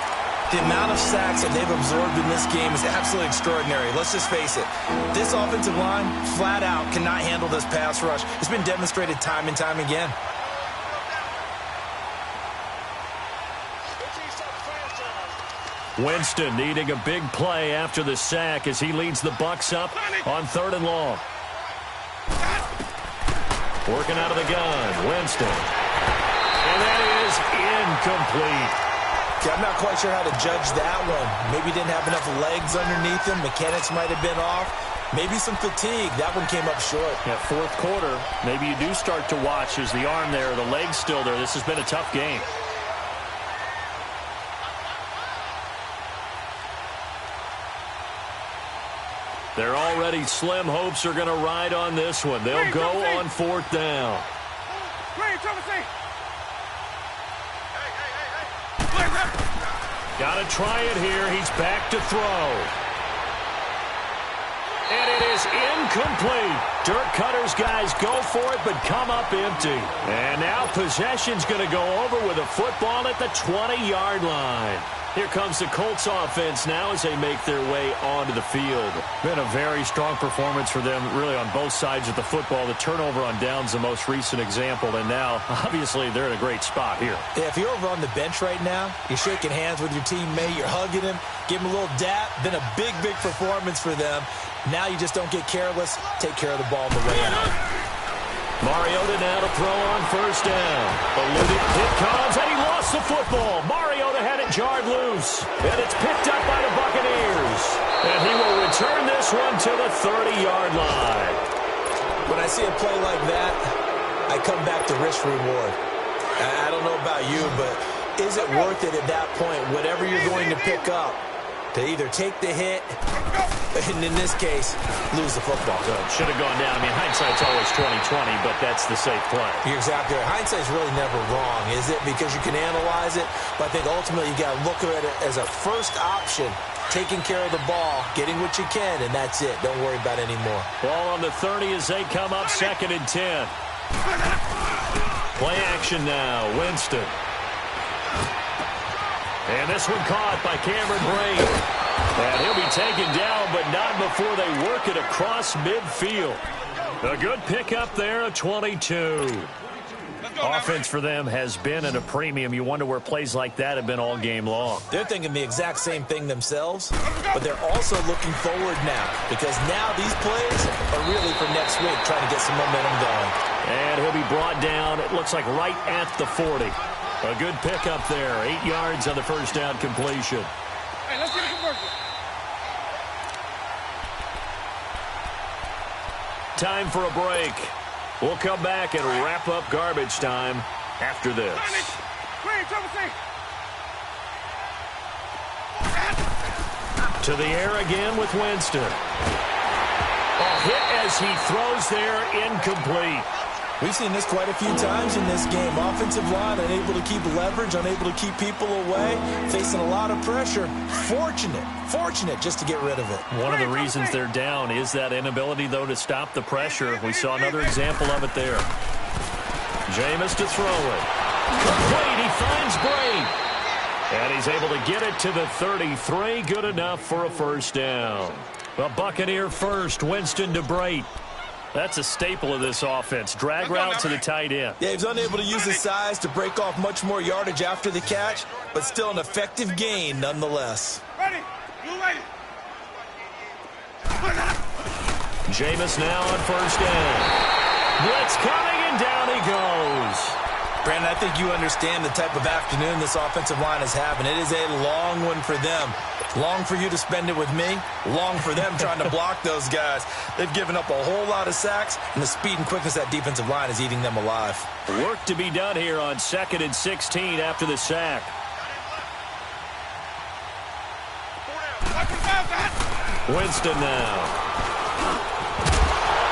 The amount of sacks that they've absorbed in this game is absolutely extraordinary. Let's just face it. This offensive line, flat out, cannot handle this pass rush. It's been demonstrated time and time again. Winston needing a big play after the sack as he leads the Bucs up on 3rd and long. Working out of the gun, Winston. And that is incomplete. Okay, I'm not quite sure how to judge that one. Maybe didn't have enough legs underneath him. Mechanics might have been off. Maybe some fatigue. That one came up short. Yeah, 4th quarter, maybe you do start to watch as the arm there, the leg's still there. This has been a tough game. They're already slim hopes are going to ride on this one. They'll go on 4th down. Got to try it here. He's back to throw. And it is incomplete. Dirk Cutter's guys go for it, but come up empty. And now possession's going to go over with a football at the 20-yard line. Here comes the Colts offense now as they make their way onto the field. Been a very strong performance for them, really, on both sides of the football. The turnover on downs, the most recent example, and now, obviously, they're in a great spot here. Yeah, if you're over on the bench right now, you're shaking hands with your teammate, you're hugging him, give him a little dap. Been a big, big performance for them. Now you just don't get careless. Take care of the ball on the way out. Mariota now to throw on 1st down. Eluded, hit comes, and he lost the football. Mariota had it jarred loose, and it's picked up by the Buccaneers. And he will return this one to the 30-yard line. When I see a play like that, I come back to risk reward. I don't know about you, but is it worth it at that point, whatever you're going to pick up, to either take the hit, and in this case, lose the football? So it should have gone down. I mean, hindsight's always 20/20, but that's the safe play. You're exactly right. Hindsight's really never wrong, is it? Because you can analyze it, but I think ultimately you got to look at it as a first option, taking care of the ball, getting what you can, and that's it. Don't worry about it anymore. Ball on the 30 as they come up 2nd and 10. Play action now, Winston. And this one caught by Cameron Braid. And he'll be taken down, but not before they work it across midfield. A good pickup there, a 22. Offense for them has been at a premium. You wonder where plays like that have been all game long. They're thinking the exact same thing themselves, but they're also looking forward now, because now these plays are really for next week, trying to get some momentum going. And he'll be brought down, it looks like right at the 40. A good pickup there, 8 yards on the 1st down completion. Hey, let's get a conversion. Time for a break. We'll come back and wrap up garbage time after this. To the air again with Winston. A hit as he throws there, incomplete. We've seen this quite a few times in this game. Offensive line unable to keep leverage, unable to keep people away, facing a lot of pressure. Fortunate just to get rid of it. One of the reasons they're down is that inability, though, to stop the pressure. We saw another example of it there. Jameis to throw it. Complete, he finds Bray. And he's able to get it to the 33. Good enough for a first down. A Buccaneer first, Winston to Bray. That's a staple of this offense. Drag route to the tight end. Yeah, he was unable to use his size to break off much more yardage after the catch, but still an effective gain nonetheless. Ready? You ready? Jameis now on first down. Blitz coming, and down he goes. Brandon, I think you understand the type of afternoon this offensive line is having. It is a long one for them. Long for you to spend it with me. Long for them trying to block those guys. They've given up a whole lot of sacks, and the speed and quickness of that defensive line is eating them alive. Work to be done here on 2nd and 16 after the sack. Winston now.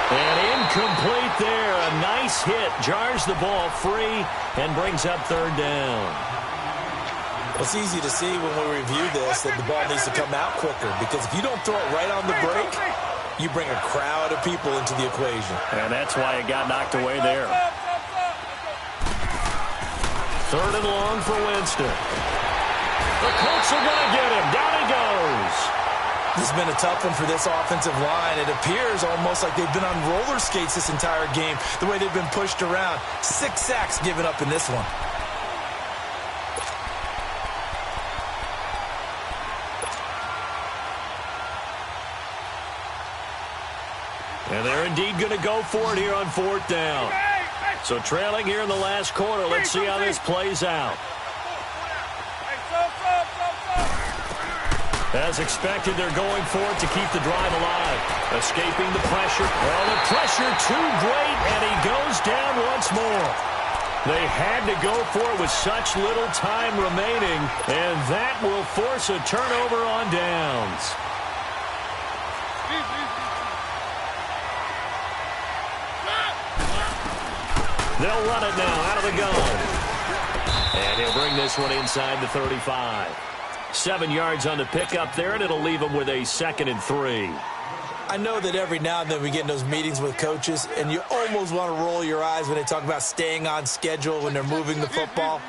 And incomplete there. A nice hit. Jars the ball free and brings up 3rd down. It's easy to see when we review this that the ball needs to come out quicker, because if you don't throw it right on the break, you bring a crowd of people into the equation. And that's why it got knocked away there. 3rd and long for Winston. The Colts are going to get him. Down he goes. This has been a tough one for this offensive line. It appears almost like they've been on roller skates this entire game, the way they've been pushed around. 6 sacks given up in this one. And they're indeed going to go for it here on 4th down. So trailing here in the last quarter. Let's see how this plays out. As expected, they're going for it to keep the drive alive. Escaping the pressure. Well, the pressure too great, and he goes down once more. They had to go for it with such little time remaining, and that will force a turnover on downs. They'll run it now out of the gun. And he'll bring this one inside the 35. 7 yards on the pickup there, and it'll leave them with a 2nd and 3. I know that every now and then we get in those meetings with coaches, and you almost want to roll your eyes when they talk about staying on schedule when they're moving the football.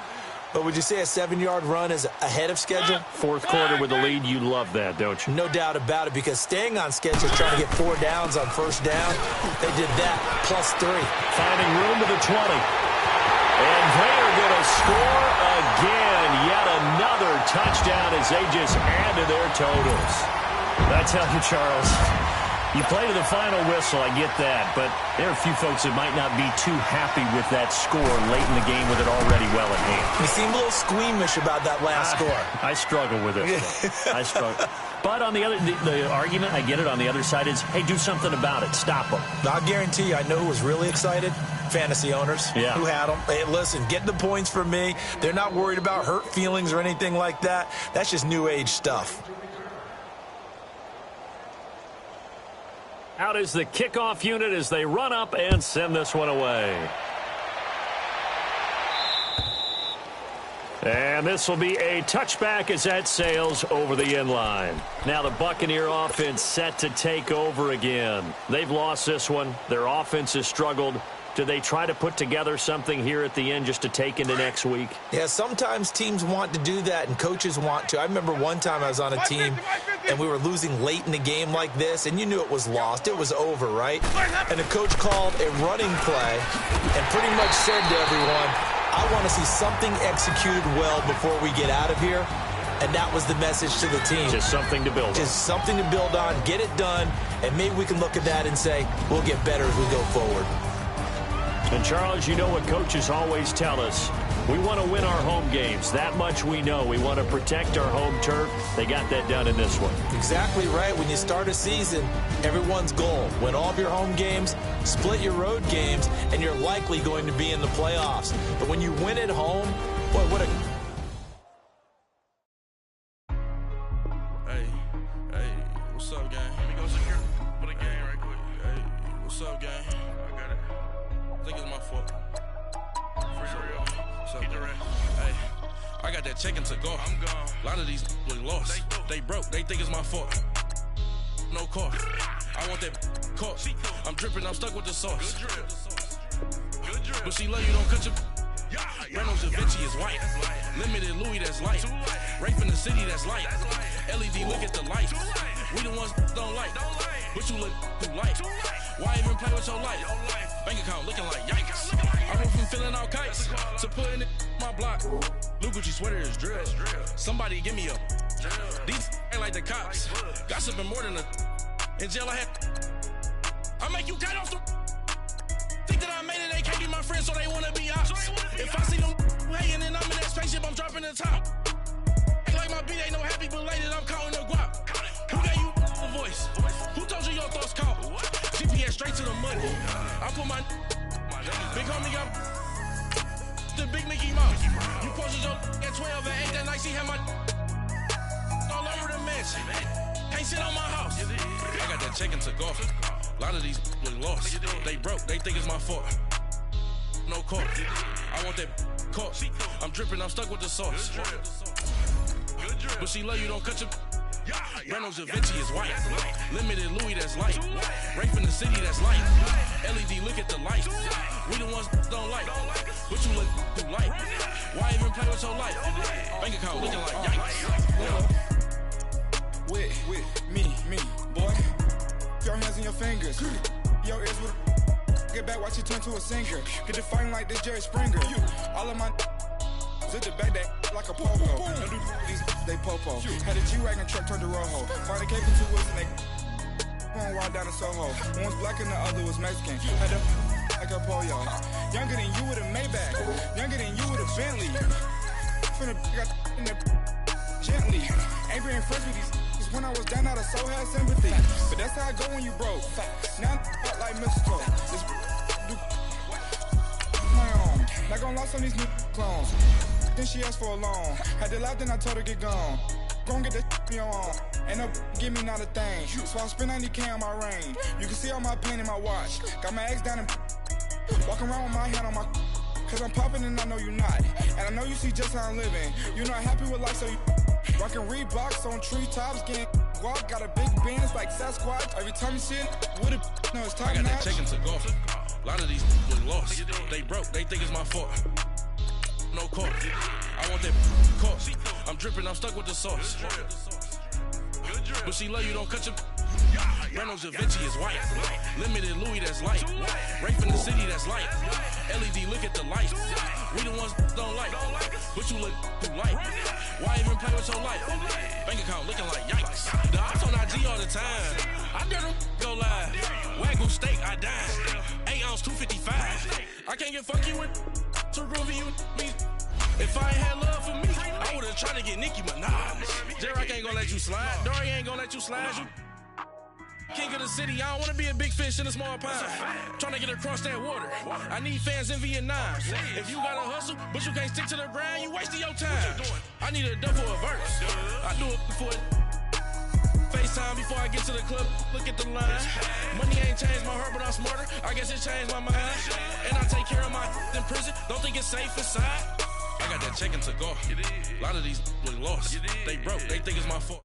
But would you say a 7-yard run is ahead of schedule? 4th quarter with the lead, you love that, don't you? No doubt about it, because staying on schedule, trying to get 4 downs on first down, they did that, +3. Finding room to the 20. And they are going to score again. Yet another touchdown as they just add to their totals. I tell you, Charles, you play to the final whistle, I get that, but there are a few folks that might not be too happy with that score late in the game with it already well at hand. You seem a little squeamish about that last score. I struggle with it. I struggle. But on the other, the argument, I get it, on the other side is, hey, do something about it. Stop them. I'll guarantee you, I know who was really excited. Fantasy owners who had them. Hey, listen, get the points from me. They're not worried about hurt feelings or anything like that. That's just new age stuff. Out is the kickoff unit as they run up and send this one away. And this will be a touchback as that sails over the end line. Now the Buccaneer offense set to take over again. They've lost this one. Their offense has struggled. Do they try to put together something here at the end just to take into next week? Yeah, sometimes teams want to do that and coaches want to. I remember one time I was on a team and we were losing late in the game like this, and you knew it was lost. It was over, right? And the coach called a running play and pretty much said to everyone, I want to see something executed well before we get out of here. And that was the message to the team. Just something to build on. Just something to build on, get it done, and maybe we can look at that and say, we'll get better as we go forward. And, Charles, you know what coaches always tell us. We want to win our home games. That much we know. We want to protect our home turf. They got that done in this one. Exactly right. When you start a season, everyone's goal, win all of your home games, split your road games, and you're likely going to be in the playoffs. But when you win at home, boy, what a... I got that check to go. I'm gone. A lot of these look lost. They broke. They think it's my fault. No car. I want that caught. I'm dripping. I'm stuck with the sauce. Good drip. But she love you. Don't cut your. Reynolds Da Vinci is white. Limited Louis, that's light. Rape in the city, that's light. LED, look at the light. We the ones don't like. But you look too light. Why even play with your life? Bank account looking like yikes. I went from filling out kites to putting it my block. Blue Gucci sweater is drill. Somebody give me a. These ain't like the cops. Gossiping more than a. In jail I had. I make you cut off the. Think that I made it, they can't be my friends, so they wanna be ops. If I see them hating and I'm in that spaceship, I'm dropping the top. Ain't like my beat ain't no happy belated, I'm counting the guap. Who gave you a voice? Who told you your thoughts count? GPS straight to the money. I put my big homie up the big Mickey Mouse. You posted your at 12 and 8 that night, she had my all over the mansion. Can't sit on my house. I got that check to go. A lot of these look lost. They broke, they think it's my fault. No car. I want that caught. I'm dripping, I'm stuck with the sauce. But she love you, don't cut your. Reynolds Da Vinci is white. Limited Louis, that's light. Rape in the city, that's light. LED, look at the light. We the ones don't like. But you look too light. Why even play with your life? Bank account looking like yikes. With me, boy. Your hands and your fingers. Your ears with get back, watch you turn to a singer. Get the fighting like this Jerry Springer. All of my zip the back that like a popo. Don't do these they popo. Had a G-Wagon truck turned to Rojo. Find a cake in 2 weeks and they going wild down in Soho. One was black and the other was Mexican. Had a like a pollo. Younger than you with a Maybach. Younger than you with a Bentley. Finna got in the gently. Ain't been friends with these. When I was down out of so had sympathy. But that's how I go when you broke. Now I'm like mistletoe. This do my own. Not gonna lost on these new clones. Then she asked for a loan. Had to laugh, then I told her get gone. Gon' get that me on. Ain't no give me not a thing. So I spend 90K on my range. You can see all my pain in my watch. Got my ex down and walking around with my hand on my. Cause I'm popping and I know you not. And I know you see just how I'm living. You're not happy with life, so you. Rockin' Reeboks on treetops, getting guap, got a big bands like Sasquatch. Every time you see it, with it, no, it's time. I got that check to go. A lot of these look lost. They broke, they think it's my fault. No car. I want that caught. I'm dripping, I'm stuck with the sauce. But she love you, don't cut your. Reynolds Da Vinci is white. Limited Louis, that's light. Rape in the city, that's light. LED, look at the light. We the ones don't like. But you look too light. Why even play with your life? Bank account looking like yikes. The ops on IG all the time. I dare them go live. Wagyu steak, I dine. 8 ounce, 255. I can't get funky with too groovy you me. If I ain't had love for me, I would've tried to get Nicki Minaj. J-Rock ain't gonna let you slide. Dory ain't gonna let you slide. You king of the city, I don't wanna be a big fish in a small pond. Trying to get across that water. I need fans in Vietnam. If you gotta hustle, but you can't stick to the grind, you wasting your time. I need a double a verse. I do it before FaceTime before I get to the club. Look at the line. Money ain't changed my heart, but I'm smarter. I guess it changed my mind. And I take care of my in prison. Don't think it's safe inside. I got that check to go. A lot of these look lost. They broke. They think it's my fault.